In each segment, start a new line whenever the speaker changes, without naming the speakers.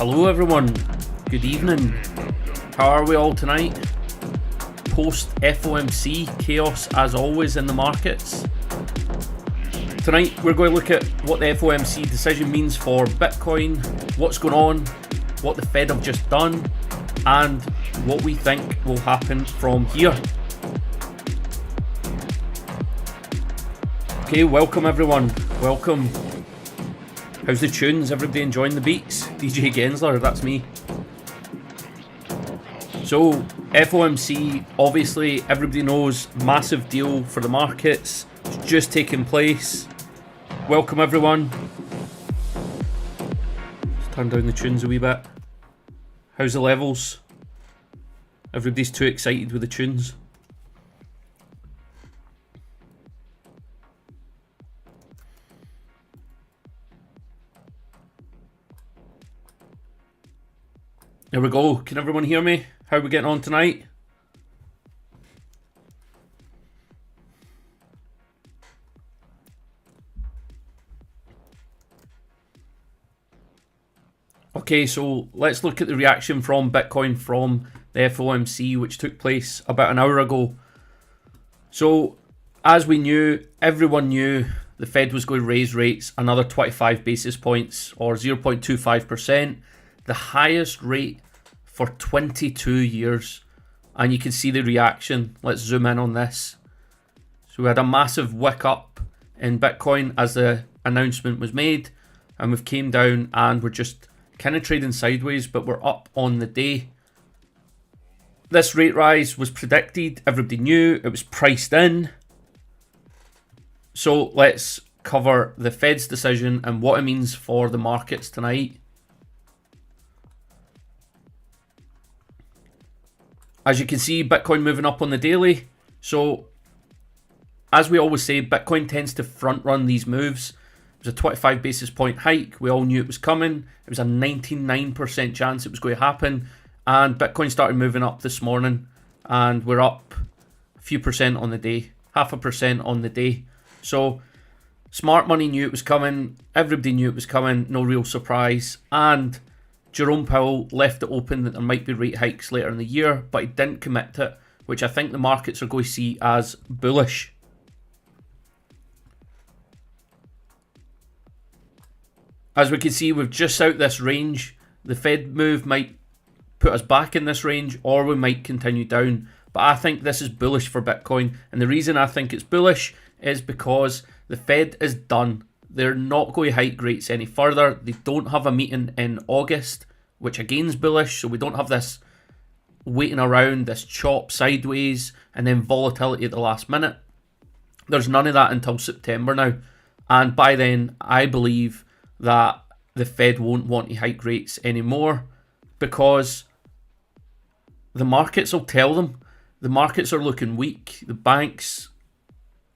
Hello everyone, good evening. How are we all tonight? Post FOMC chaos as always in the markets. Tonight we're going to look at what the FOMC decision means for Bitcoin, what's going on, what the Fed have just done, and what we think will happen from here. Okay, welcome everyone, welcome. How's the tunes? Everybody enjoying the beats? DJ Gensler, that's me. So, FOMC, obviously everybody knows, massive deal for the markets. It's just taking place. Welcome everyone. Let's turn down the tunes a wee bit. How's the levels? Everybody's too excited with the tunes. There we go. Can everyone hear me? How are we getting on tonight? Okay, so let's look at the reaction from Bitcoin from the FOMC, which took place about an hour ago. So, as we knew, everyone knew the Fed was going to raise rates another 25 basis points or 0.25%. The highest rate for 22 years, and you can see the reaction. Let's zoom in on this. So we had a massive wick up in Bitcoin as the announcement was made, and we've came down and we're just kind of trading sideways, but we're up on the day. This rate rise was predicted, everybody knew, it was priced in. So let's cover the Fed's decision and what it means for the markets tonight. As you can see, Bitcoin moving up on the daily. So, as we always say, Bitcoin tends to front run these moves. It was a 25 basis point hike. We all knew it was coming. It was a 99% chance it was going to happen. And Bitcoin started moving up this morning. And we're up a few percent on the day. 0.5% on the day. So, smart money knew it was coming. Everybody knew it was coming. No real surprise. And Jerome Powell left it open that there might be rate hikes later in the year, but he didn't commit to it, which I think the markets are going to see as bullish. As we can see, we've just out this range. The Fed move might put us back in this range, or we might continue down. But I think this is bullish for Bitcoin, and the reason I think it's bullish is because the Fed is done. They're not going to hike rates any further. They don't have a meeting in August, which again is bullish. So we don't have this waiting around, this chop sideways, and then volatility at the last minute. There's none of that until September now. And by then, I believe that the Fed won't want to hike rates anymore because the markets will tell them. The markets are looking weak. The banks,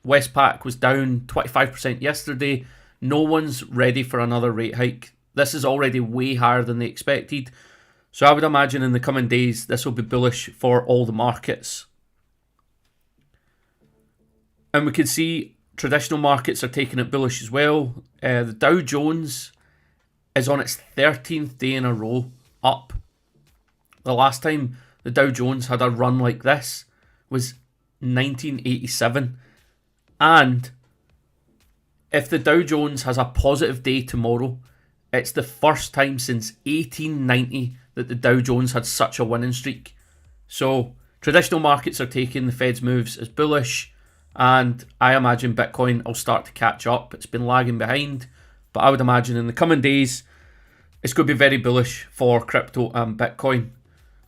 Westpac was down 25% yesterday. No one's ready for another rate hike. This is already way higher than they expected. So I would imagine in the coming days, this will be bullish for all the markets. And we can see traditional markets are taking it bullish as well. The Dow Jones is on its 13th day in a row up. The last time the Dow Jones had a run like this was 1987. And if the Dow Jones has a positive day tomorrow, it's the first time since 1890 that the Dow Jones had such a winning streak. So traditional markets are taking the Fed's moves as bullish, and I imagine Bitcoin will start to catch up. It's been lagging behind, but I would imagine in the coming days it's going to be very bullish for crypto and Bitcoin.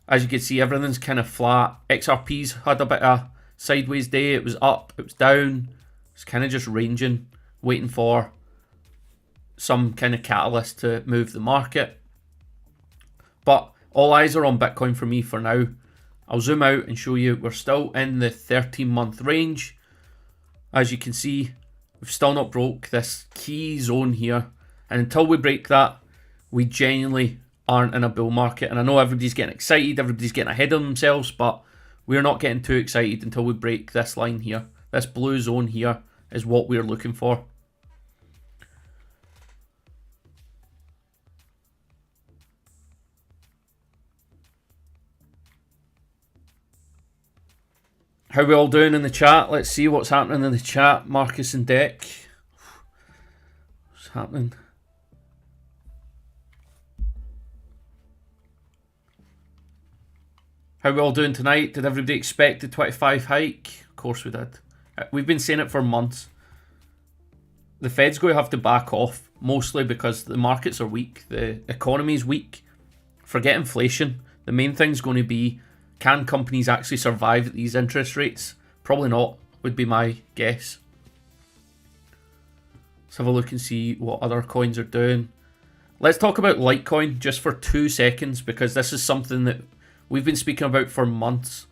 As you can see, everything's kind of flat. XRP's had a bit of a sideways day. It was up, it was down. It's kind of just ranging, waiting for some kind of catalyst to move the market. But all eyes are on Bitcoin for me for now. I'll zoom out and show you we're still in the 13-month range. As you can see, we've still not broke this key zone here. And until we break that, we genuinely aren't in a bull market. And I know everybody's getting excited, everybody's getting ahead of themselves, but we're not getting too excited until we break this line here. This blue zone here is what we're looking for. How we all doing in the chat? Let's see what's happening in the chat. Marcus and Deck. What's happening? How we all doing tonight? Did everybody expect the 25 hike? Of course we did. We've been saying it for months. The Fed's going to have to back off, mostly because the markets are weak. The economy is weak. Forget inflation. The main thing's going to be, can companies actually survive at these interest rates? Probably not, would be my guess. Let's have a look and see what other coins are doing. Let's talk about Litecoin just for 2 seconds, because this is something that we've been speaking about for months.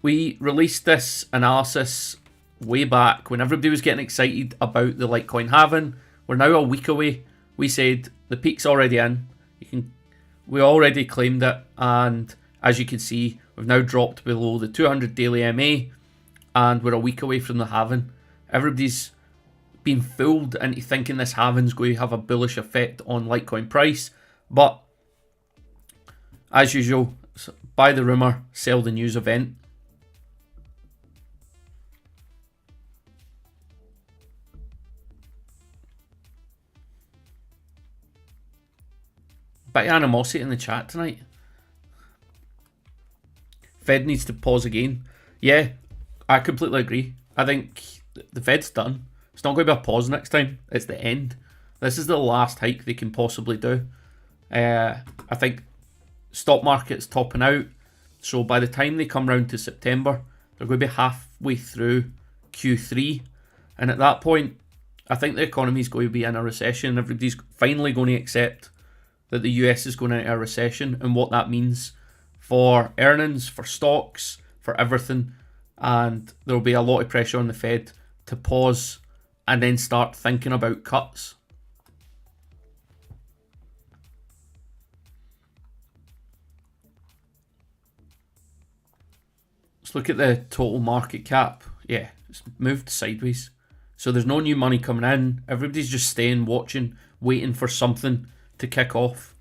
We released this analysis way back when everybody was getting excited about the Litecoin halving. We're now a week away. We said the peak's already in. We already claimed it, and as you can see, we've now dropped below the 200 daily MA, and we're a week away from the halving. Everybody's been fooled into thinking this halving's going to have a bullish effect on Litecoin price, but as usual, buy the rumor, sell the news event. Bit of animosity in the chat tonight. Fed needs to pause again. Yeah, I completely agree. I think the Fed's done. It's not going to be a pause next time. It's the end. This is the last hike they can possibly do. I think stock market's topping out. So by the time they come round to September, they're going to be halfway through Q3. And at that point, I think the economy is going to be in a recession. Everybody's finally going to accept that the US is going into a recession and what that means for earnings, for stocks, for everything. And there will be a lot of pressure on the Fed to pause and then start thinking about cuts. Let's look at the total market cap. Yeah, it's moved sideways. So there's no new money coming in. Everybody's just staying, watching, waiting for something to kick off.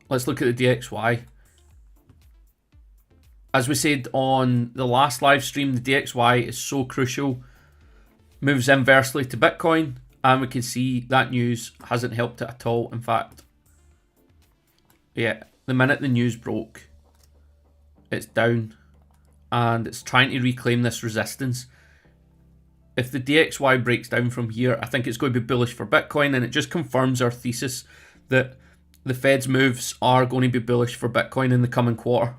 Let's look at the DXY. As we said on the last live stream, the DXY is so crucial. Moves inversely to Bitcoin, and we can see that news hasn't helped it at all. In fact, yeah, the minute the news broke, it's down, and it's trying to reclaim this resistance. If the DXY breaks down from here, I think it's going to be bullish for Bitcoin, and it just confirms our thesis that the Fed's moves are going to be bullish for Bitcoin in the coming quarter.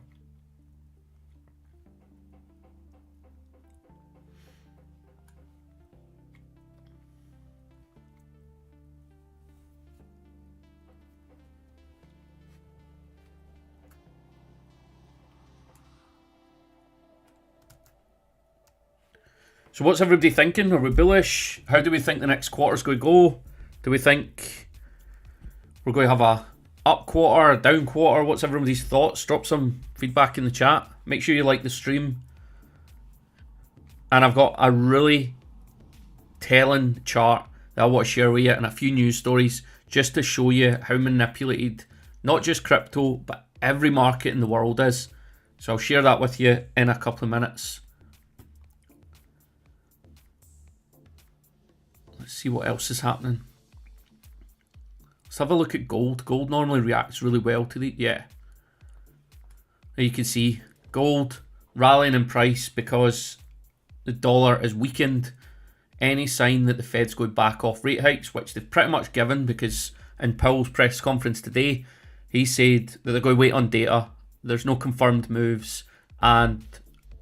So what's everybody thinking? Are we bullish? How do we think the next quarter's going to go? Do we think we're going to have a up quarter, a down quarter? What's everybody's thoughts? Drop some feedback in the chat. Make sure you like the stream. And I've got a really telling chart that I want to share with you and a few news stories just to show you how manipulated not just crypto but every market in the world is. So I'll share that with you in a couple of minutes. Let's see what else is happening. Let's have a look at gold. Gold normally reacts really well to the... Yeah. There you can see gold rallying in price because the dollar is weakened. Any sign that the Fed's going back off rate hikes, which they've pretty much given, because in Powell's press conference today, he said that they're going to wait on data. There's no confirmed moves, and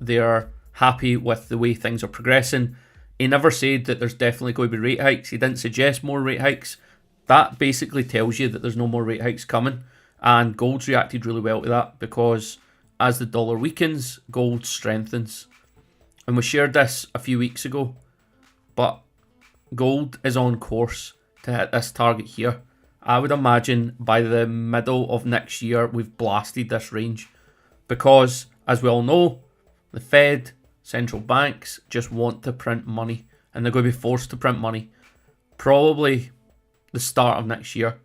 they're happy with the way things are progressing. He never said that there's definitely going to be rate hikes. He didn't suggest more rate hikes. That basically tells you that there's no more rate hikes coming. And gold's reacted really well to that because as the dollar weakens, gold strengthens. And we shared this a few weeks ago. But gold is on course to hit this target here. I would imagine by the middle of next year, we've blasted this range. Because, as we all know, the Fed... central banks just want to print money, and they're going to be forced to print money probably the start of next year.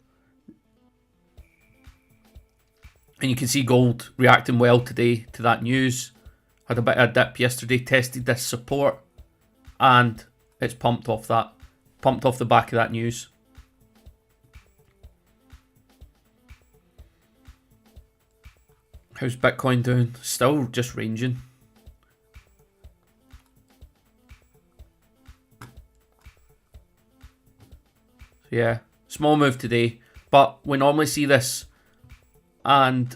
And you can see gold reacting well today to that news. Had a bit of a dip yesterday, tested this support, and it's pumped off that. Pumped off the back of that news. How's Bitcoin doing? Still just ranging. So yeah, small move today. But we normally see this. And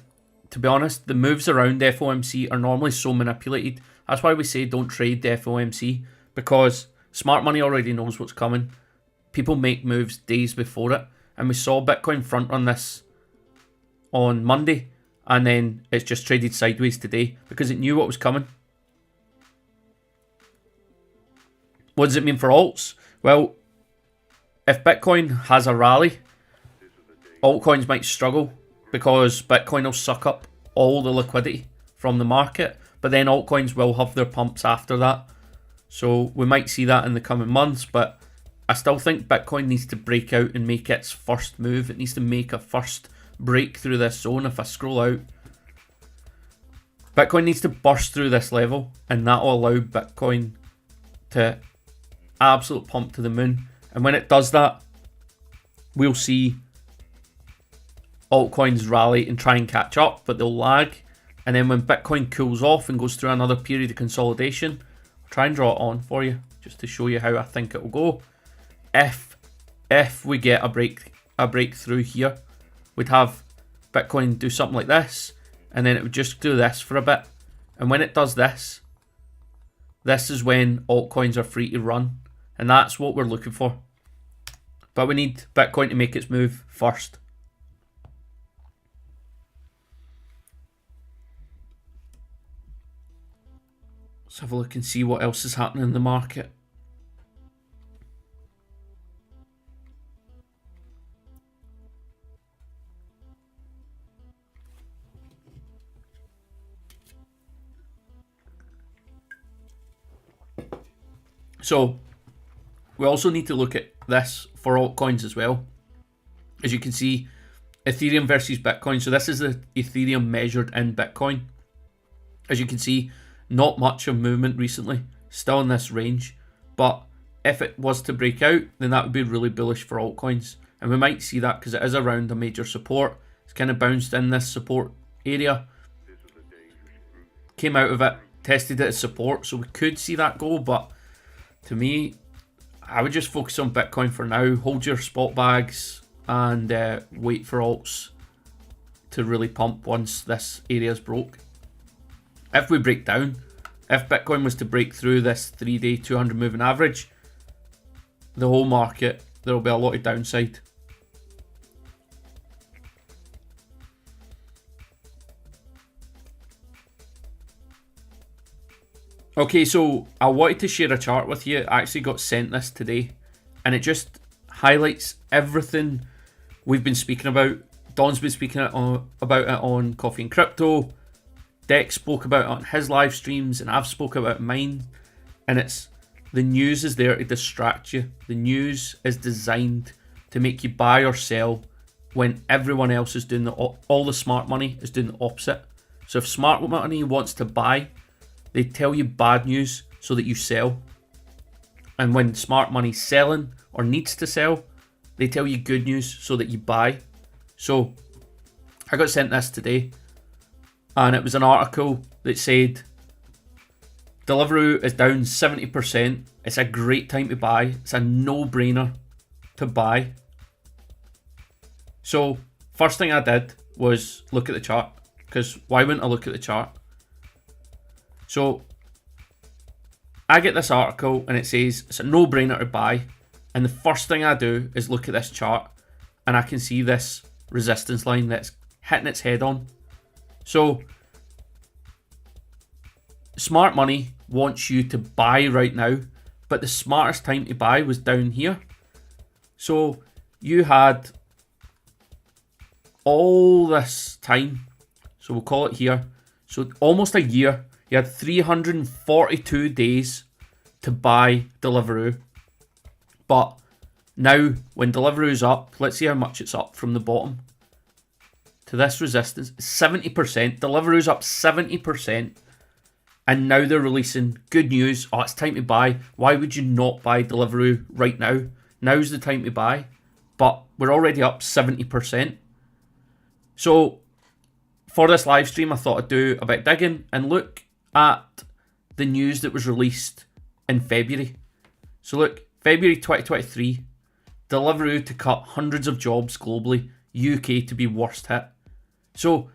to be honest, the moves around FOMC are normally so manipulated. That's why we say don't trade the FOMC. Because smart money already knows what's coming. People make moves days before it. And we saw Bitcoin front run this on Monday. And then it's just traded sideways today because it knew what was coming. What does it mean for alts? Well, if Bitcoin has a rally, altcoins might struggle because Bitcoin will suck up all the liquidity from the market. But then altcoins will have their pumps after that. So we might see that in the coming months. But I still think Bitcoin needs to break out and make its first move. It needs to make a first break through this zone. If I scroll out, Bitcoin needs to burst through this level, and that will allow Bitcoin to absolute pump to the moon. And when it does that, we'll see altcoins rally and try and catch up, but they'll lag. And then when Bitcoin cools off and goes through another period of consolidation, I'll try and draw it on for you just to show you how I think it will go. If we get a breakthrough here, we'd have Bitcoin do something like this, and then it would just do this for a bit. And when it does this, this is when altcoins are free to run, and that's what we're looking for. But we need Bitcoin to make its move first. Let's have a look and see what else is happening in the market. So we also need to look at this for altcoins as well. As you can see, Ethereum versus Bitcoin. So this is the Ethereum measured in Bitcoin. As you can see, not much of movement recently. Still in this range. But if it was to break out, then that would be really bullish for altcoins. And we might see that because it is around a major support. It's kind of bounced in this support area. Came out of it, tested it as support. So we could see that go, but to me, I would just focus on Bitcoin for now. Hold your spot bags and wait for alts to really pump once this area is broke. If we break down, if Bitcoin was to break through this 3-day 200 moving average, the whole market, there will be a lot of downside. Okay, so I wanted to share a chart with you. I actually got sent this today, and it just highlights everything we've been speaking about. Don's been speaking about it on Coffee and Crypto. Dex spoke about it on his live streams, and I've spoke about mine. And it's the news is there to distract you. The news is designed to make you buy or sell when everyone else is doing all the smart money is doing the opposite. So if smart money wants to buy, they tell you bad news so that you sell. And when smart money's selling or needs to sell, they tell you good news so that you buy. So I got sent this today, and it was an article that said Deliveroo is down 70%. It's a great time to buy. It's a no-brainer to buy. So first thing I did was look at the chart, because why wouldn't I look at the chart? So I get this article and it says it's a no-brainer to buy, and the first thing I do is look at this chart, and I can see this resistance line that's hitting its head on. So smart money wants you to buy right now, but the smartest time to buy was down here. So you had all this time, so we'll call it here, so almost a year. You had 342 days to buy Deliveroo. But now, when Deliveroo's up, let's see how much it's up from the bottom. to this resistance, 70%. Deliveroo's up 70%. And now they're releasing good news. Oh, it's time to buy. Why would you not buy Deliveroo right now? Now's the time to buy. But we're already up 70%. So for this live stream, I thought I'd do a bit of digging and look at the news that was released in February. So look, February 2023, Deliveroo to cut hundreds of jobs globally, UK to be worst hit. So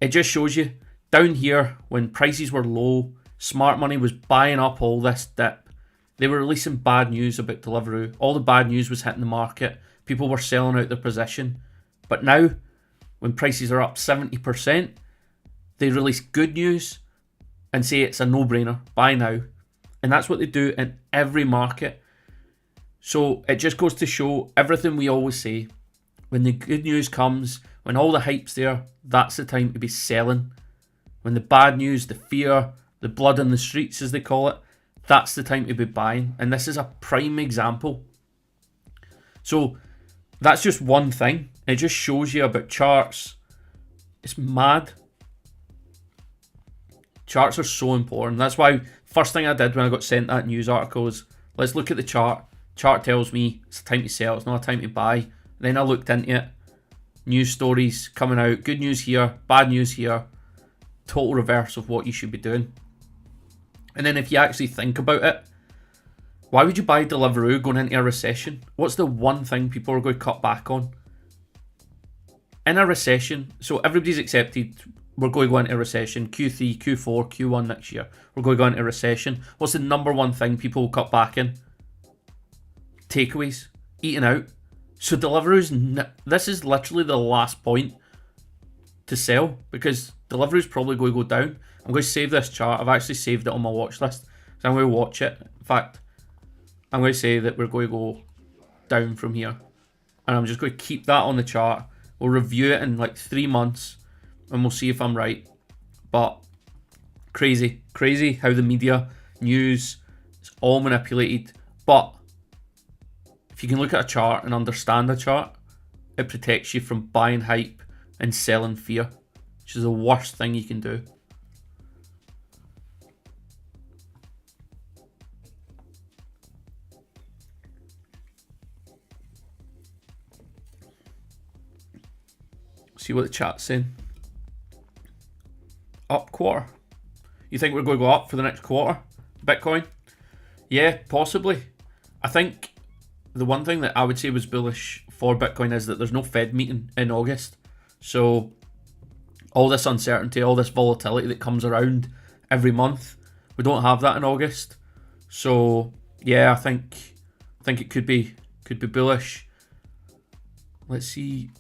it just shows you, down here, when prices were low, smart money was buying up all this dip. They were releasing bad news about Deliveroo. All the bad news was hitting the market. People were selling out their position. But now, when prices are up 70%, they release good news and say it's a no-brainer, buy now. And that's what they do in every market. So it just goes to show everything we always say. When the good news comes, when all the hype's there, that's the time to be selling. When the bad news, the fear, the blood in the streets as they call it, that's the time to be buying. And this is a prime example. So that's just one thing. It just shows you about charts. It's mad. Charts are so important. That's why first thing I did when I got sent that news article is, let's look at the chart. Chart tells me it's time to sell, it's not a time to buy. Then I looked into it. News stories coming out. Good news here, bad news here. Total reverse of what you should be doing. And then if you actually think about it, why would you buy Deliveroo going into a recession? What's the one thing people are going to cut back on? In a recession, so everybody's accepted we're going to go into a recession. Q3, Q4, Q1 next year. We're going to go into a recession. What's the number one thing people will cut back in? Takeaways. Eating out. So Deliveroo's, this is literally the last point to sell, because Deliveroo's probably going to go down. I'm going to save this chart. I've actually saved it on my watch list, so I'm going to watch it. In fact, I'm going to say that we're going to go down from here, and I'm just going to keep that on the chart. We'll review it in like 3 months and we'll see if I'm right. But crazy how the media, news, it's all manipulated. But if you can look at a chart and understand a chart, it protects you from buying hype and selling fear, which is the worst thing you can do. See what the chat's saying. Up quarter. You think we're going to go up for the next quarter? Bitcoin? Yeah, possibly. I think the one thing that I would say was bullish for Bitcoin is that there's no Fed meeting in August. So all this uncertainty, all this volatility that comes around every month, we don't have that in August. So yeah, I think it could be bullish. Let's see.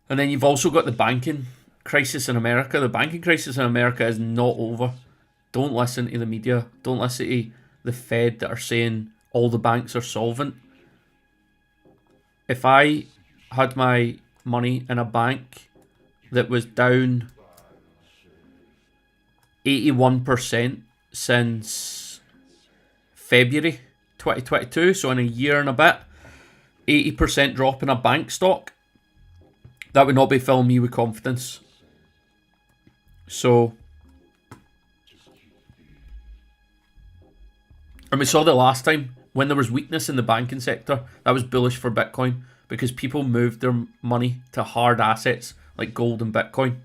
And then you've also got the banking crisis in America. The banking crisis in America is not over. Don't listen to the media. Don't listen to the Fed that are saying all the banks are solvent. If I had my money in a bank that was down 81% since February 2022, so in a year and a bit, 80% drop in a bank stock, that would not be filling me with confidence. So, and we saw the last time when there was weakness in the banking sector, that was bullish for Bitcoin because people moved their money to hard assets like gold and Bitcoin.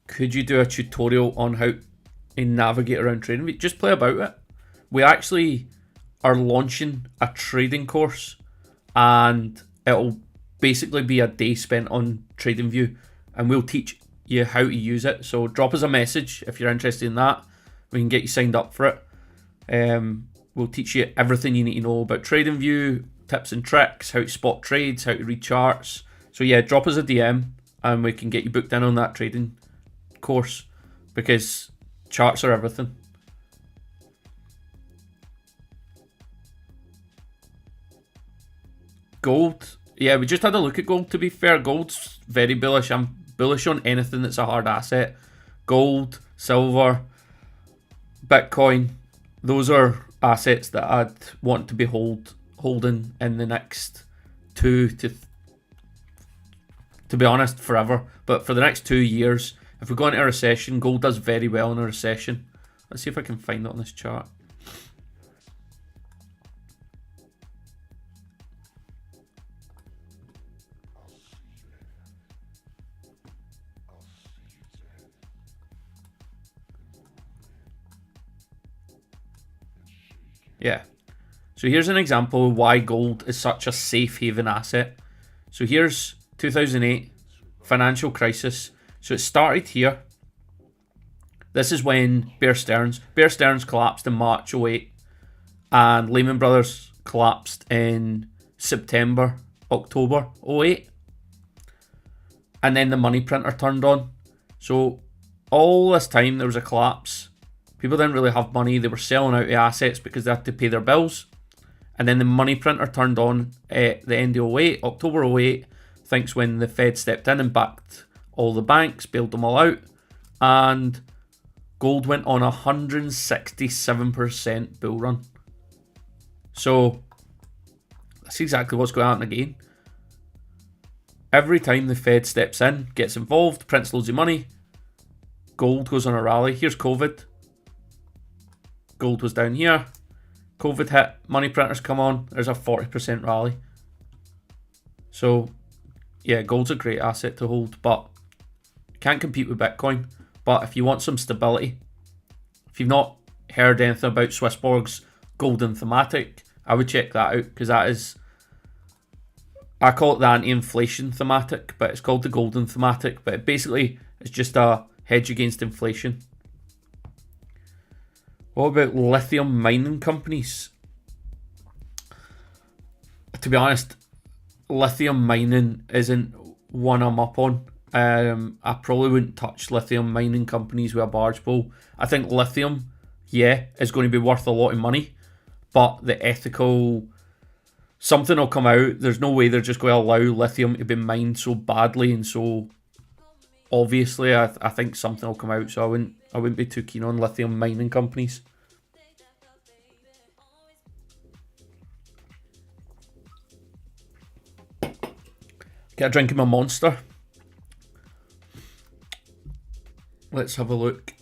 Could you do a tutorial on how to navigate around trading? Just play about it. We actually are launching a trading course, and it'll basically be a day spent on TradingView, and we'll teach you how to use it. So drop us a message if you're interested in that. We can get you signed up for it. We'll teach you everything you need to know about TradingView, tips and tricks, how to spot trades, how to read charts. So yeah, drop us a DM and we can get you booked in on that trading course, because charts are everything. Gold yeah, we just had a look at gold, to be fair. Gold's very bullish. I'm bullish on anything that's a hard asset. Gold, silver, Bitcoin, those are assets that I'd want to be holding in the next to be honest, forever. But for the next 2 years, if we go into a recession, gold does very well in a recession. Let's see if I can find it on this chart. Yeah. So here's an example of why gold is such a safe haven asset. So here's 2008 financial crisis. So it started here. This is when Bear Stearns collapsed in March 08, and Lehman Brothers collapsed in October 08. And then the money printer turned on. So all this time there was a collapse. People didn't really have money. They were selling out the assets because they had to pay their bills. And then the money printer turned on at the end of 08, October 08. I think's when the Fed stepped in and backed all the banks, bailed them all out. And gold went on a 167% bull run. So that's exactly what's going to happen again. Every time the Fed steps in, gets involved, prints loads of money, gold goes on a rally. Here's COVID. Gold was down here. COVID hit, money printers come on, there's a 40% rally. So yeah, gold's a great asset to hold, but can't compete with Bitcoin. But if you want some stability, if you've not heard anything about Swissborg's golden thematic, I would check that out, because that is, I call it the anti-inflation thematic, but it's called the golden thematic. But it basically is just a hedge against inflation. What about lithium mining companies? To be honest, lithium mining isn't one I'm up on. I probably wouldn't touch lithium mining companies with a barge pole. I think lithium, yeah, is going to be worth a lot of money, but the ethical, something will come out. There's no way they're just going to allow lithium to be mined so badly and so obviously. I think something will come out, so I wouldn't be too keen on lithium mining companies. Get a drink of my Monster. Let's have a look.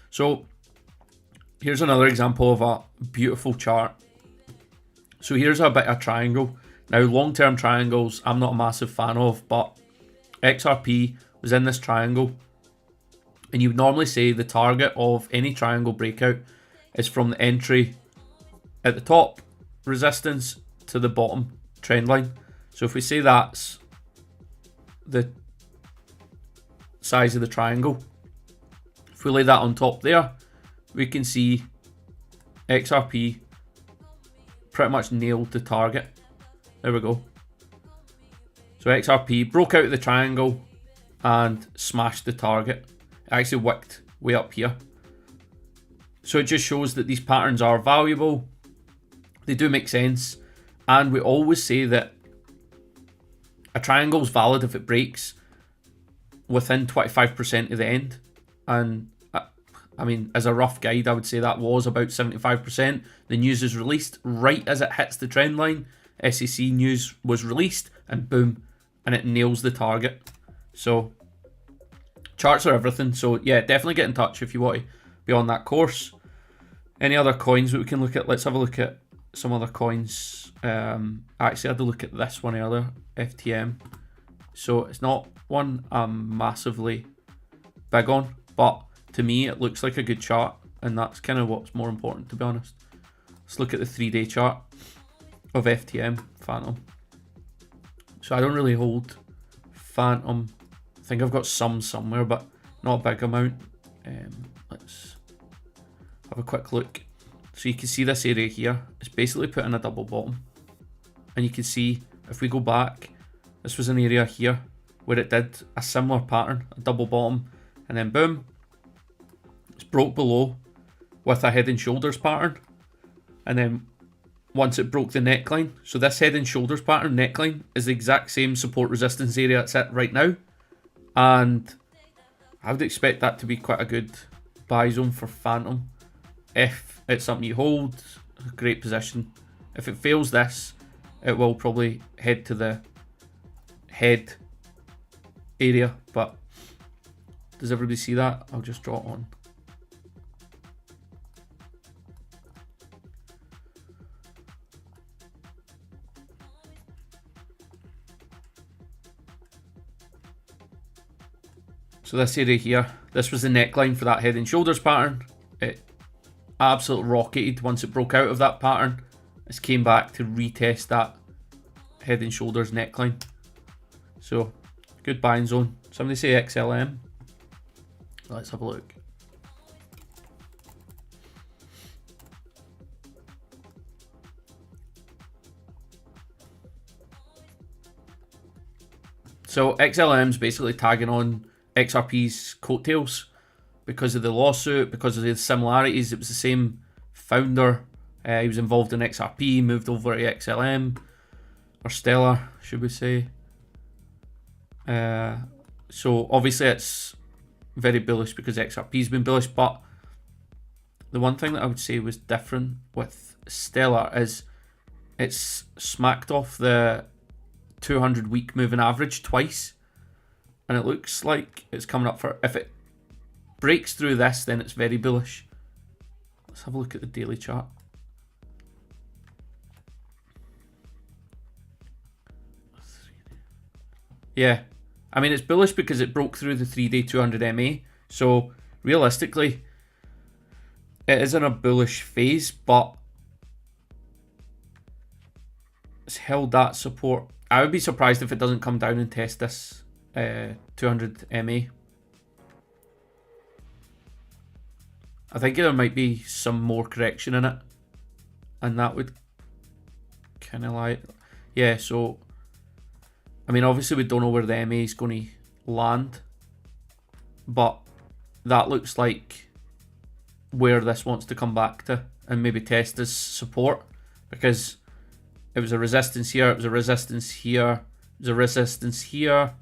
So here's another example of a beautiful chart. So here's a bit of a triangle. Now, long-term triangles I'm not a massive fan of, but XRP was in this triangle, and you would normally say the target of any triangle breakout is from the entry at the top resistance to the bottom trend line. So if we say that's the size of the triangle, if we lay that on top there, we can see XRP pretty much nailed the target. There we go. So XRP broke out of the triangle and smashed the target. It actually wicked way up here. So it just shows that these patterns are valuable. They do make sense. And we always say that a triangle is valid if it breaks within 25% of the end. And I mean, as a rough guide, I would say that was about 75%. The news is released right as it hits the trend line. SEC news was released and boom, and it nails the target. So charts are everything. So yeah, definitely get in touch if you want to be on that course. Any other coins that we can look at? Let's have a look at some other coins. Actually, I had a look at this one earlier, FTM. So it's not one I'm massively big on, but to me it looks like a good chart, and that's kind of what's more important, to be honest. Let's look at the 3-day chart of FTM Phantom. So I don't really hold Phantom. I think I've got some somewhere, but not a big amount. Let's have a quick look. So you can see this area here. It's basically put in a double bottom. And you can see, if we go back, this was an area here where it did a similar pattern, a double bottom, and then boom, it's broke below with a head and shoulders pattern. And then once it broke the neckline. So this head and shoulders pattern neckline is the exact same support resistance area it's at right now. And I would expect that to be quite a good buy zone for Phantom. If it's something you hold, a great position. If it fails this, it will probably head to the head area. But does everybody see that? I'll just draw it on. So this area here, this was the neckline for that head and shoulders pattern. It absolutely rocketed once it broke out of that pattern. It came back to retest that head and shoulders neckline. So, good buying zone. Somebody say XLM. Let's have a look. So XLM's basically tagging on XRP's coattails because of the lawsuit, because of the similarities. It was the same founder. He was involved in XRP, moved over to XLM, or Stellar, should we say. So obviously it's very bullish because XRP's been bullish, but the one thing that I would say was different with Stellar is it's smacked off the 200-week moving average twice. And it looks like it's coming up for... If it breaks through this, then it's very bullish. Let's have a look at the daily chart. Yeah. I mean, it's bullish because it broke through the 3-day 200 MA. So, realistically, it is in a bullish phase, but it's held that support. I would be surprised if it doesn't come down and test this 200 MA. I think there might be some more correction in it, and that would kind of like, yeah. So I mean, obviously we don't know where the MA is going to land, but that looks like where this wants to come back to and maybe test this support, because it was a resistance here, it was a resistance here, it was a resistance here,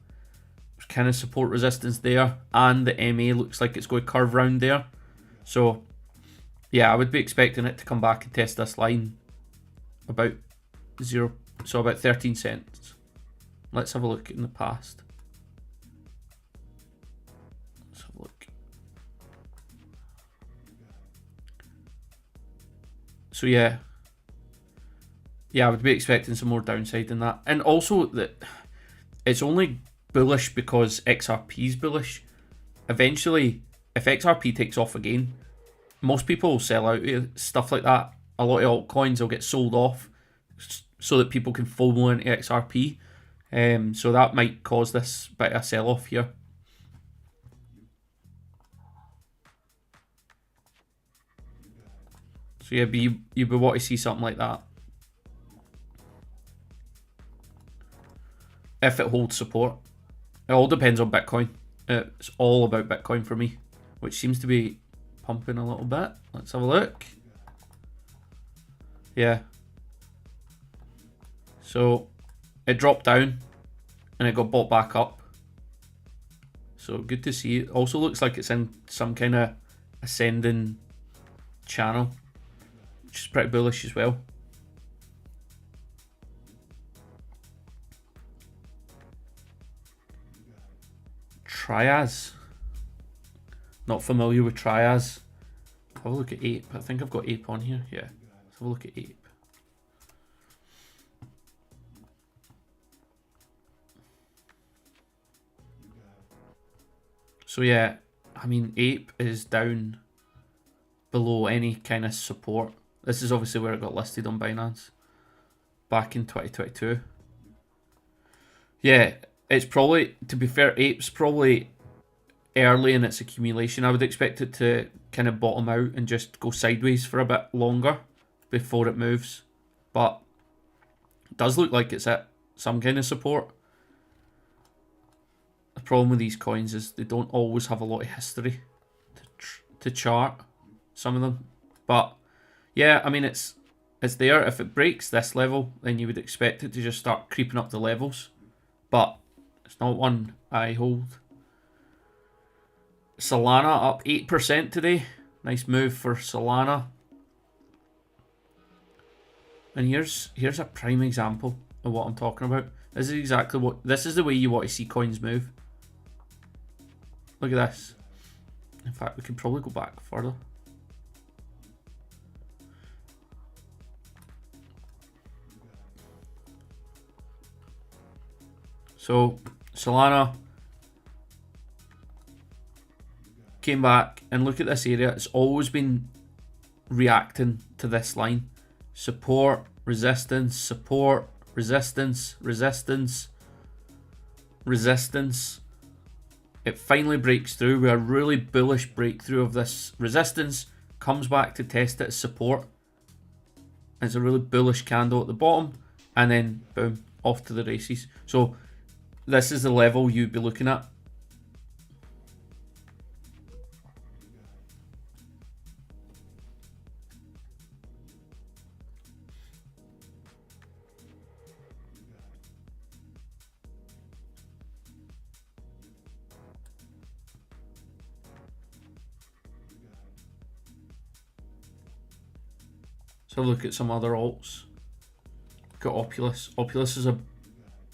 there's kind of support resistance there, and the MA looks like it's going to curve round there. So yeah, I would be expecting it to come back and test this line about about 13 cents. Let's have a look in the past. Let's have a look. So yeah, I would be expecting some more downside in that. And also that it's only bullish because XRP is bullish. Eventually, if XRP takes off again, most people will sell out stuff like that. A lot of altcoins will get sold off so that people can FOMO into XRP. So that might cause this bit of a sell-off here. So yeah, you would want to see something like that. If it holds support. It all depends on Bitcoin. It's all about Bitcoin for me, which seems to be pumping a little bit. Let's have a look. Yeah. So it dropped down and it got bought back up. So good to see. It also looks like it's in some kind of ascending channel, which is pretty bullish as well. Trias. Not familiar with Trias. Have a look at Ape. I think I've got Ape on here. Yeah. Let's have a look at Ape. So yeah, I mean, Ape is down below any kind of support. This is obviously where it got listed on Binance back in 2022. Yeah, it's probably, to be fair, Ape's probably early in its accumulation. I would expect it to kind of bottom out and just go sideways for a bit longer before it moves. But it does look like it's at some kind of support. The problem with these coins is they don't always have a lot of history to chart, some of them. But yeah, I mean, it's it's there. If it breaks this level, then you would expect it to just start creeping up the levels. But it's not one I hold. Solana up 8% today. Nice move for Solana. And here's a prime example of what I'm talking about. This is exactly what, this is the way you want to see coins move. Look at this. In fact, we can probably go back further. So Solana came back, and look at this area. It's always been reacting to this line. Support, resistance, support, resistance, resistance, resistance. It finally breaks through with a really bullish breakthrough of this resistance, comes back to test it as support. It's a really bullish candle at the bottom, and then boom, off to the races. So this is the level you'd be looking at. So look at some other alts. Got Opulus. Opulus is a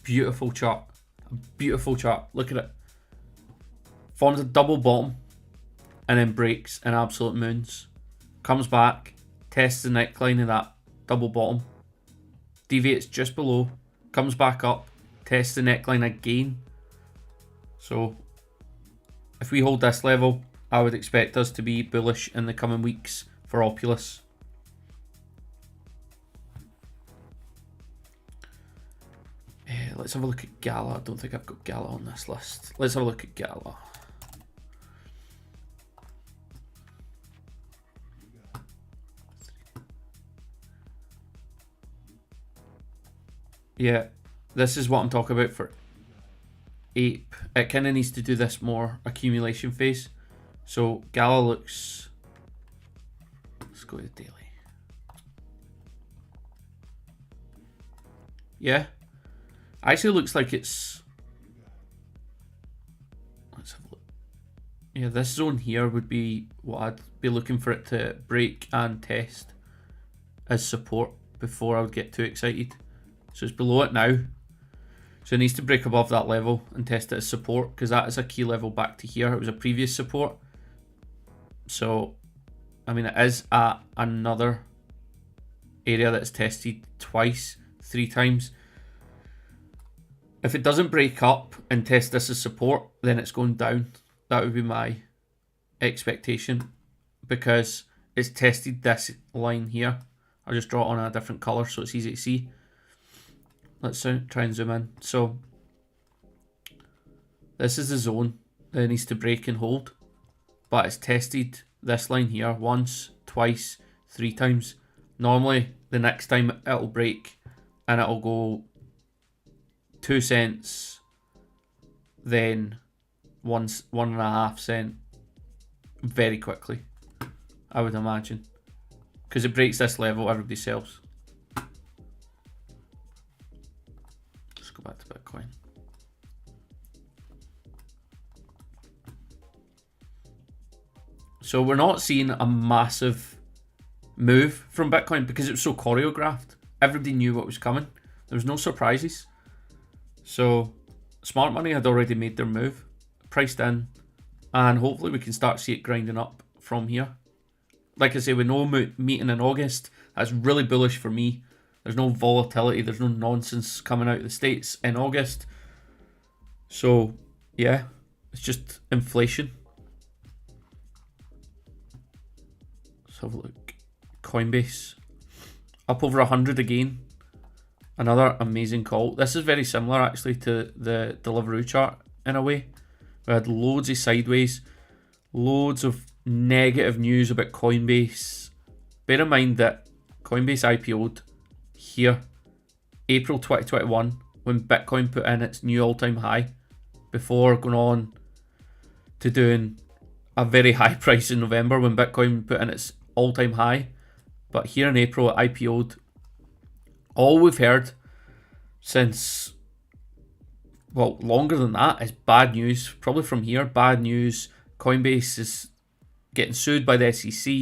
beautiful chart. A beautiful chart. Look at it. Forms a double bottom and then breaks in absolute moons. Comes back, tests the neckline of that double bottom, deviates just below, comes back up, tests the neckline again. So if we hold this level, I would expect us to be bullish in the coming weeks for Opulus. Let's have a look at Gala. I don't think I've got Gala on this list. Let's have a look at Gala. Yeah, this is what I'm talking about for Ape. It kind of needs to do this more accumulation phase. So Gala looks... Let's go to the daily. Yeah. Actually looks like it's... Let's have a look. Yeah, this zone here would be what I'd be looking for it to break and test as support before I would get too excited. So it's below it now. So it needs to break above that level and test it as support, because that is a key level back to here. It was a previous support. So, I mean, it is at another area that's tested twice, 3 times. If it doesn't break up and test this as support, then it's going down. That would be my expectation, because it's tested this line here. I'll just draw it on a different color so it's easy to see. Let's try and zoom in. So this is the zone that it needs to break and hold, but it's tested this line here once, twice, 3 times. Normally the next time it'll break and it'll go 2 cents, then 1.5 cents very quickly, I would imagine, because it breaks this level, everybody sells. Let's go back to Bitcoin. So we're not seeing a massive move from Bitcoin because it was so choreographed. Everybody knew what was coming. There was no surprises. So smart money had already made their move, priced in, and hopefully we can start to see it grinding up from here. Like I say, with no meeting in August, that's really bullish for me. There's no volatility, there's no nonsense coming out of the States in August. So yeah, it's just inflation. Let's have a look. Coinbase up over 100 again. Another amazing call. This is very similar actually to the Deliveroo chart in a way. We had loads of sideways, loads of negative news about Coinbase. Bear in mind that Coinbase IPO'd here April 2021 when Bitcoin put in its new all-time high, before going on to doing a very high price in November when Bitcoin put in its all-time high. But here in April it IPO'd All we've heard since, well, longer than that is bad news. Probably from here, bad news. Coinbase is getting sued by the SEC.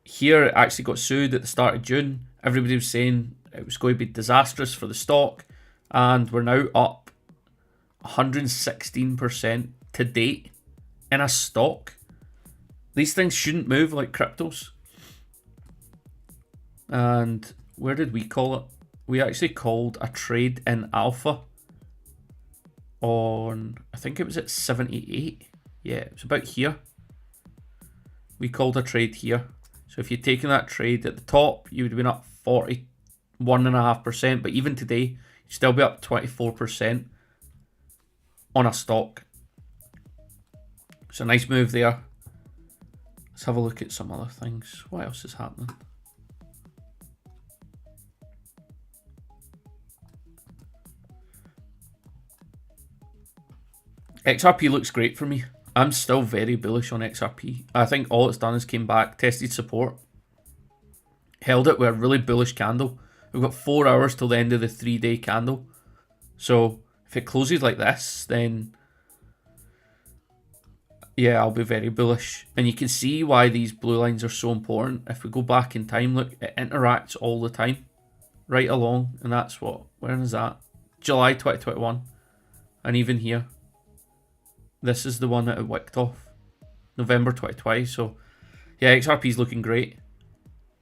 Here, it actually got sued at the start of June. Everybody was saying it was going to be disastrous for the stock. And we're now up 116% to date in a stock. These things shouldn't move like cryptos. And where did we call it? We actually called a trade in alpha on, I think it was at 78. Yeah, it was about here. We called a trade here. So if you'd taken that trade at the top, you would have been up 41.5%. But even today, you'd still be up 24% on a stock. It's a nice move there. Let's have a look at some other things. What else is happening? XRP looks great for me. I'm still very bullish on XRP. I think all it's done is came back, tested support, held it with a really bullish candle. We've got 4 hours till the end of the 3-day candle. So if it closes like this, then yeah, I'll be very bullish. And you can see why these blue lines are so important. If we go back in time, look, it interacts all the time, right along. And that's what, when is that? July 2021. And even here, this is the one that it wicked off. November 2020. So yeah, XRP is looking great.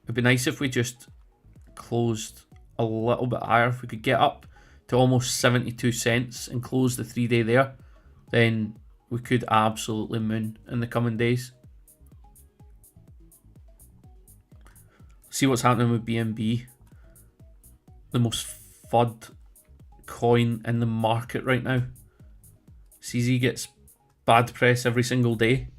It'd be nice if we just closed a little bit higher. If we could get up to almost 72 cents and close the 3-day there, then we could absolutely moon in the coming days. See what's happening with BNB. The most FUD coin in the market right now. CZ gets bad press every single day.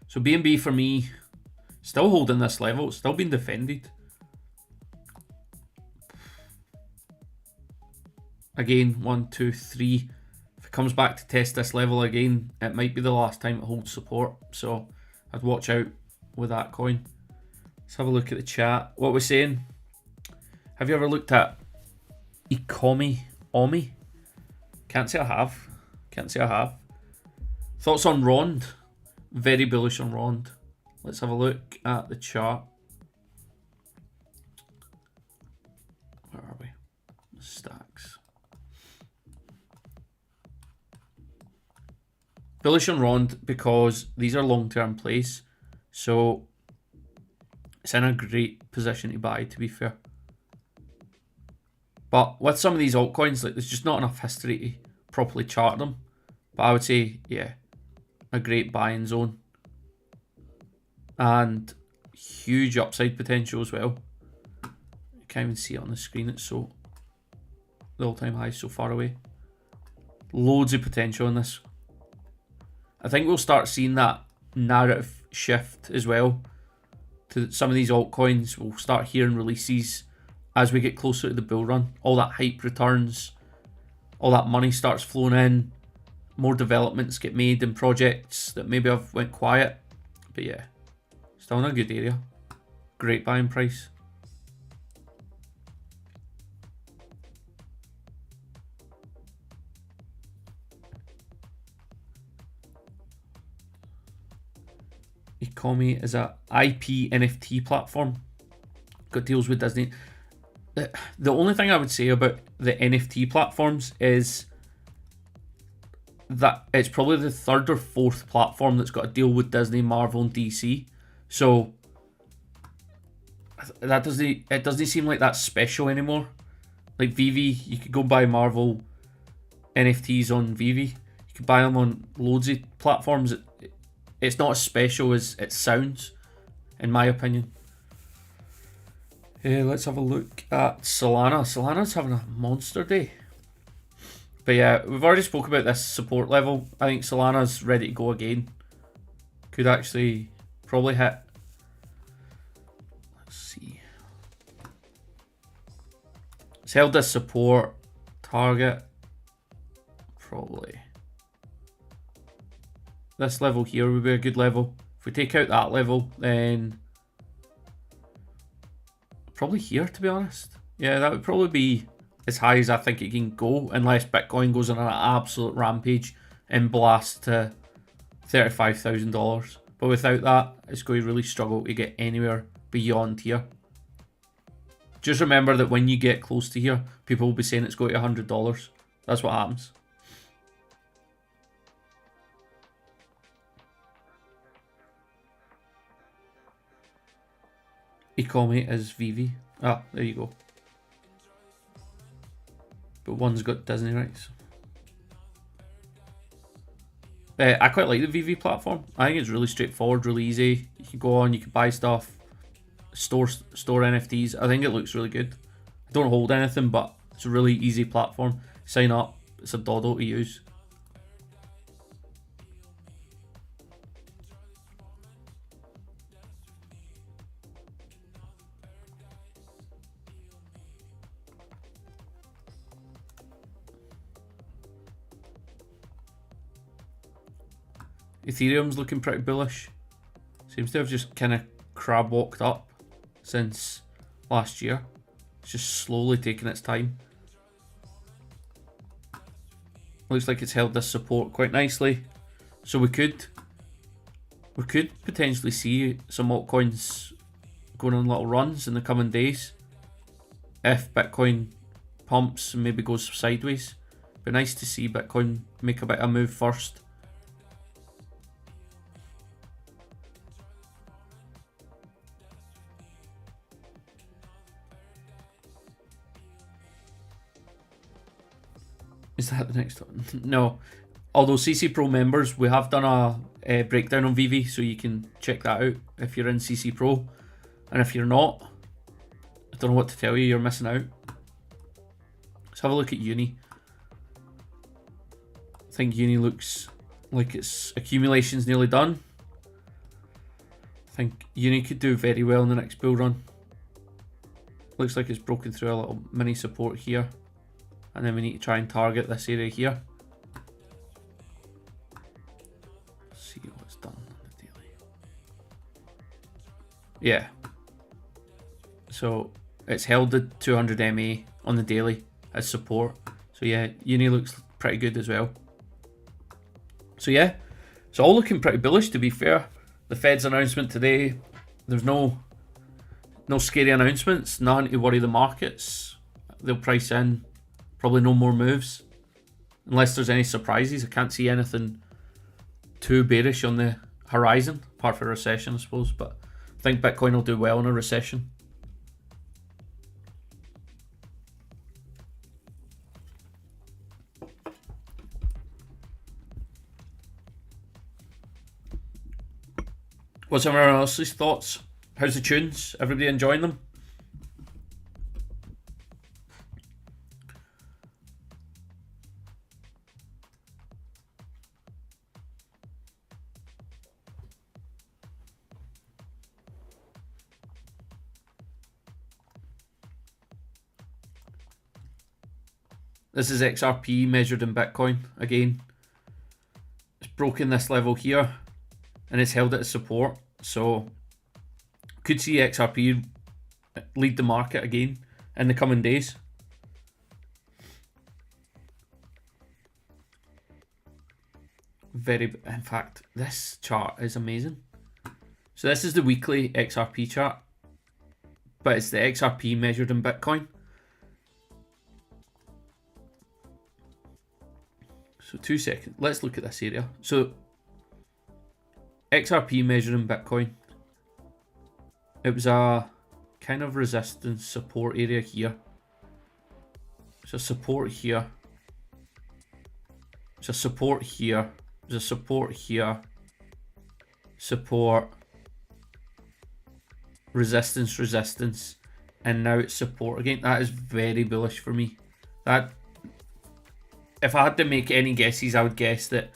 So BNB for me, still holding this level, it's still being defended. Again, 1, 2, 3. If it comes back to test this level again, it might be the last time it holds support. So I'd watch out with that coin. Let's have a look at the chat. What we're saying. Have you ever looked at Omi? Can't say I have. Can't say I have. Thoughts on Rond? Very bullish on Rond. Let's have a look at the chart. Where are we? Stacks. Bullish on Rond because these are long-term plays. So it's in a great position to buy, to be fair. But with some of these altcoins, like, there's just not enough history to properly chart them. But I would say, yeah, a great buying zone. And huge upside potential as well. You can't even see it on the screen. It's so, the all-time high is so far away. Loads of potential in this. I think we'll start seeing that narrative shift as well to some of these altcoins. We'll start hearing releases as we get closer to the bull run. All that hype returns, all that money starts flowing in, more developments get made in projects that maybe have went quiet. But yeah, still in a good area. Great buying price. Ecomi is a IP NFT platform. Got deals with Disney. The only thing I would say about the NFT platforms is that it's probably the 3rd or 4th platform that's got a deal with Disney, Marvel, and DC. So that it doesn't seem like that's special anymore. Like Vivi, you could go buy Marvel NFTs on Vivi. You could buy them on loads of platforms. It's not as special as it sounds, in my opinion. Let's have a look at Solana. Solana's having a monster day. But yeah, we've already spoke about this support level. I think Solana's ready to go again. Could actually probably hit. Let's see. It's held this support target. Probably. This level here would be a good level. If we take out that level, then probably here, to be honest. Yeah, that would probably be as high as I think it can go, unless Bitcoin goes on an absolute rampage and blasts to $35,000. But without that, it's going to really struggle to get anywhere beyond here. Just remember that when you get close to here, people will be saying it's going to $100. That's what happens. Economy is VV. Ah, there you go. But one's got Disney rights. I quite like the VV platform. I think it's really straightforward, really easy. You can go on, you can buy stuff, store NFTs. I think it looks really good. I don't hold anything, but it's a really easy platform. Sign up. It's a doddle to use. Ethereum's looking pretty bullish. Seems to have just kind of crab walked up since last year. It's just slowly taking its time. Looks like it's held this support quite nicely. So we could potentially see some altcoins going on little runs in the coming days. If Bitcoin pumps and maybe goes sideways. Be nice to see Bitcoin make a bit of a move first. Is that the next one? No. Although CC Pro members, we have done a breakdown on VV, so you can check that out if you're in CC Pro. And if you're not, I don't know what to tell you, you're missing out. Let's have a look at Uni. I think Uni looks like its accumulation's nearly done. I think Uni could do very well in the next bull run. Looks like it's broken through a little mini support here. And then we need to try and target this area here. See what's done on the daily. Yeah. So it's held the 200 MA on the daily as support. So yeah, Uni looks pretty good as well. So yeah, it's all looking pretty bullish, to be fair. The Fed's announcement today, there's no scary announcements, nothing to worry the markets. They'll price in probably no more moves. Unless there's any surprises. I can't see anything too bearish on the horizon, apart from a recession, I suppose. But I think Bitcoin will do well in a recession. What's everyone else's thoughts? How's the tunes? Everybody enjoying them? This is XRP measured in Bitcoin again. It's broken this level here and it's held it as support. So could see XRP lead the market again in the coming days. In fact, this chart is amazing. So this is the weekly XRP chart, but it's the XRP measured in Bitcoin. So 2 seconds. Let's look at this area. So XRP measured in Bitcoin. It was a kind of resistance support area here. It's a support here. It's a support here. There's a support here. Support. Resistance. And now it's support again. That is very bullish for me. That, if I had to make any guesses, I would guess that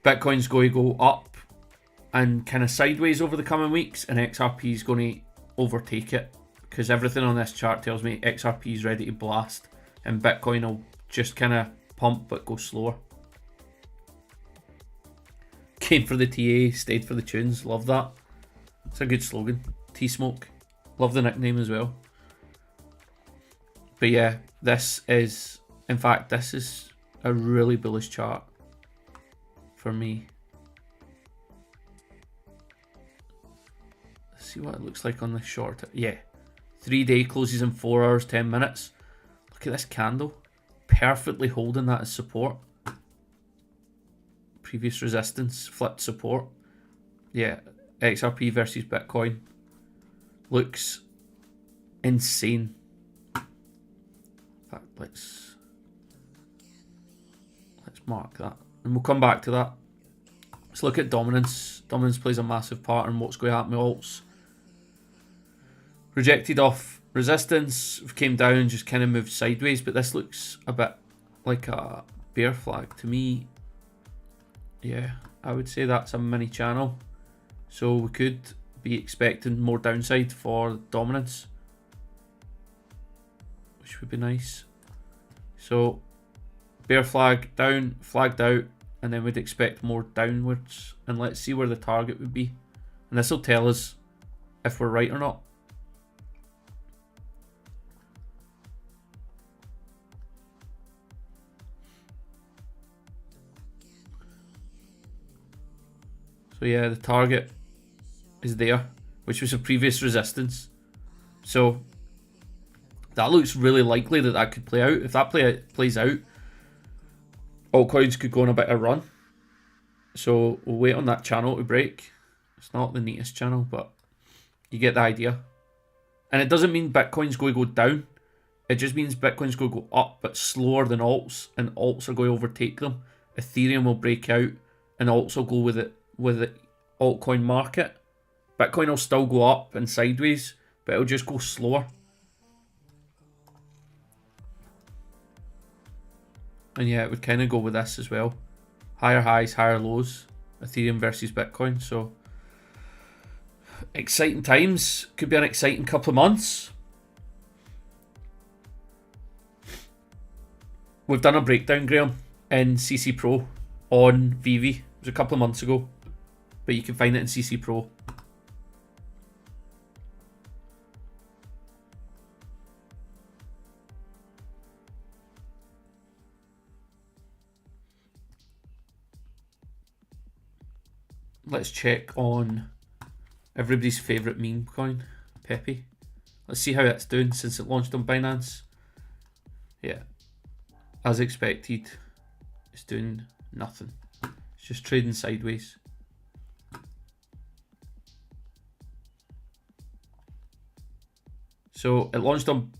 Bitcoin's going to go up and kind of sideways over the coming weeks, and XRP is going to overtake it, because everything on this chart tells me XRP is ready to blast and Bitcoin will just kind of pump but go slower. Came for the TA, stayed for the tunes. Love that. It's a good slogan. T-Smoke. Love the nickname as well. But yeah, this is... In fact, this is a really bullish chart for me. Let's see what it looks like on the short. Yeah. 3-day closes in 4 hours, 10 minutes. Look at this candle. Perfectly holding that as support. Previous resistance, flipped support. Yeah, XRP versus Bitcoin. Looks insane. In fact, let's mark that. And we'll come back to that. Let's look at dominance. Dominance plays a massive part in what's going to happen with alts. Rejected off resistance, came down, just kind of moved sideways, but this looks a bit like a bear flag to me. Yeah, I would say that's a mini channel, so we could be expecting more downside for dominance, which would be nice. So bear flag down, flagged out, and then we'd expect more downwards, and let's see where the target would be, and this will tell us if we're right or not. So yeah, the target is there, which was a previous resistance. So that looks really likely that that could play out. If that plays out, altcoins could go on a bit of a run. So we'll wait on that channel to break. It's not the neatest channel, but you get the idea. And it doesn't mean Bitcoin's going to go down. It just means Bitcoin's going to go up, but slower than alts, and alts are going to overtake them. Ethereum will break out, and alts will go with it. With the altcoin market, Bitcoin will still go up and sideways, but it'll just go slower. And yeah, it would kind of go with this as well. Higher highs, higher lows. Ethereum versus Bitcoin. So exciting times. Could be an exciting couple of months. We've done a breakdown, Graham, in CC Pro on VV. It was a couple of months ago, but you can find it in CC Pro. Let's check on everybody's favourite meme coin, Pepe. Let's see how it's doing since it launched on Binance. Yeah, as expected, it's doing nothing. It's just trading sideways. So it launched on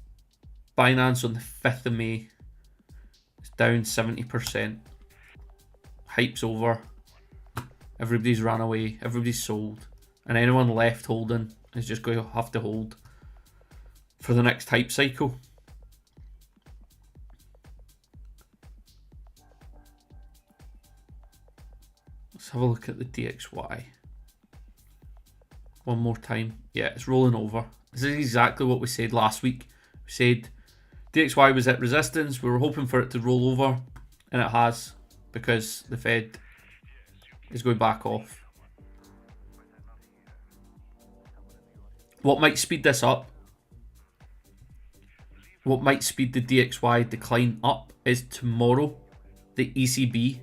Binance on the 5th of May. It's down 70%. Hype's over. Everybody's ran away. Everybody's sold. And anyone left holding is just going to have to hold for the next hype cycle. Let's have a look at the DXY. One more time. Yeah, it's rolling over. This is exactly what we said last week. We said DXY was at resistance. We were hoping for it to roll over, and it has, because the Fed is going back off. What might speed this up, what might speed the DXY decline up, is tomorrow the ECB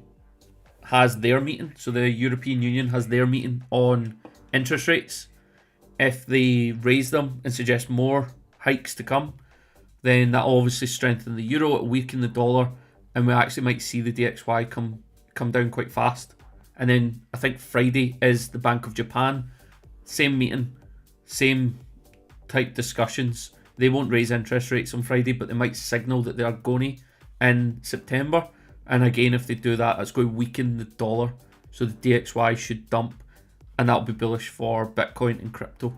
has their meeting. So the European Union has their meeting on interest rates. If they raise them and suggest more hikes to come, then that will obviously strengthen the euro, it'll weaken the dollar, and we actually might see the DXY come down quite fast. And then I think Friday is the Bank of Japan. Same meeting, same type discussions. They won't raise interest rates on Friday, but they might signal that they are going to in September. And again, if they do that, it's going to weaken the dollar. So the DXY should dump, and that'll be bullish for Bitcoin and crypto.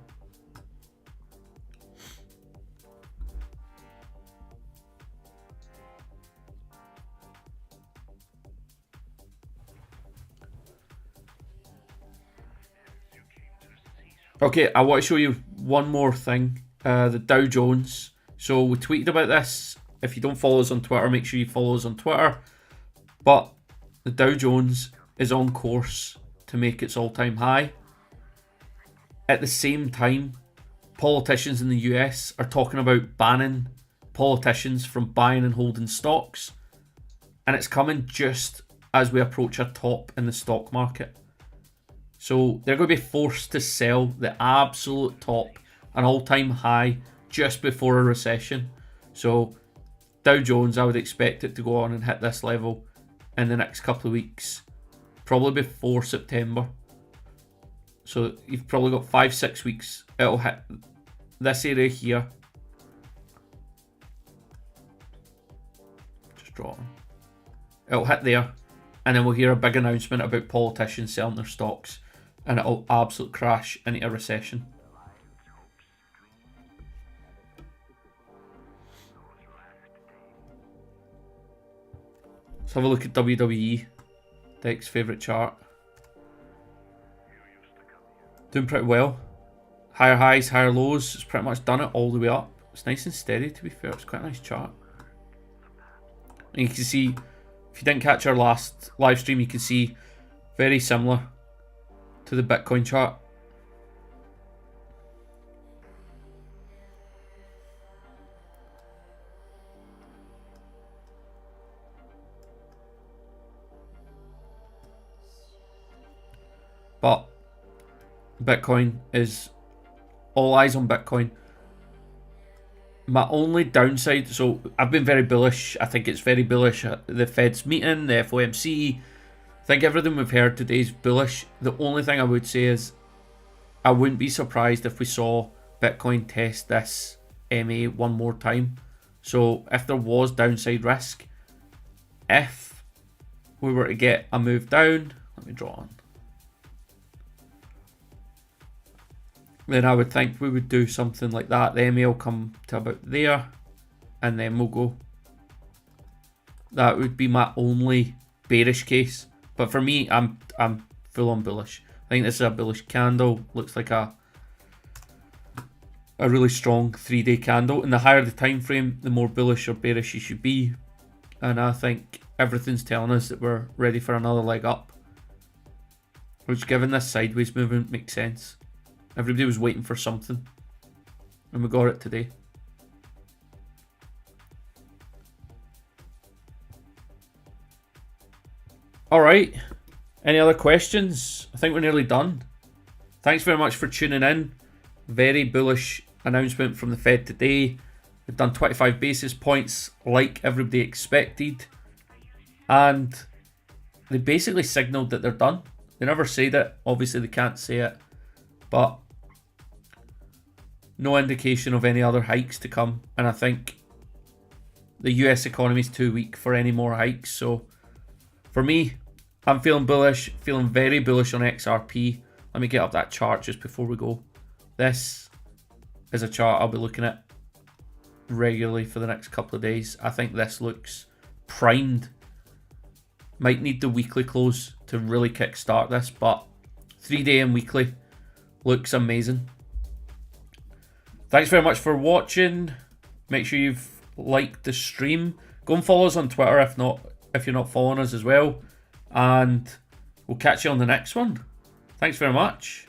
Okay, I want to show you one more thing. The Dow Jones. So we tweeted about this. If you don't follow us on Twitter, make sure you follow us on Twitter. But the Dow Jones is on course to make its all-time high. At the same time, politicians in the US are talking about banning politicians from buying and holding stocks. And it's coming just as we approach a top in the stock market. So they're going to be forced to sell the absolute top, an all-time high, just before a recession. So Dow Jones, I would expect it to go on and hit this level in the next couple of weeks, probably before September. So you've probably got 5-6 weeks. It'll hit this area here. Just draw on. It'll hit there, and then we'll hear a big announcement about politicians selling their stocks, and it'll absolutely crash into a recession. Let's have a look at WWE, Deck's favourite chart. Doing pretty well. Higher highs, higher lows. It's pretty much done it all the way up. It's nice and steady, to be fair. It's quite a nice chart. And you can see, if you didn't catch our last live stream, you can see very similar to the Bitcoin chart. But Bitcoin is all eyes on Bitcoin. My only downside, so I've been very bullish. I think it's very bullish at the Fed's meeting, the FOMC. I think everything we've heard today is bullish. The only thing I would say is I wouldn't be surprised if we saw Bitcoin test this MA one more time. So if there was downside risk, if we were to get a move down, let me draw on. Then I would think we would do something like that. The MA will come to about there, and then we'll go. That would be my only bearish case. But for me, I'm full on bullish. I think this is a bullish candle. Looks like a really strong 3-day candle. And the higher the time frame, the more bullish or bearish you should be. And I think everything's telling us that we're ready for another leg up, which, given this sideways movement, makes sense. Everybody was waiting for something, and we got it today. Alright, any other questions? I think we're nearly done. Thanks very much for tuning in. Very bullish announcement from the Fed today. They've done 25 basis points like everybody expected, and they basically signaled that they're done. They never said it, obviously they can't say it, but no indication of any other hikes to come. And I think the US economy is too weak for any more hikes. So for me, I'm feeling bullish, feeling very bullish on XRP. Let me get up that chart just before we go. This is a chart I'll be looking at regularly for the next couple of days. I think this looks primed. Might need the weekly close to really kickstart this, but 3-day and weekly looks amazing. Thanks very much for watching. Make sure you've liked the stream. Go and follow us on Twitter if you're not following us as well. And we'll catch you on the next one. Thanks very much.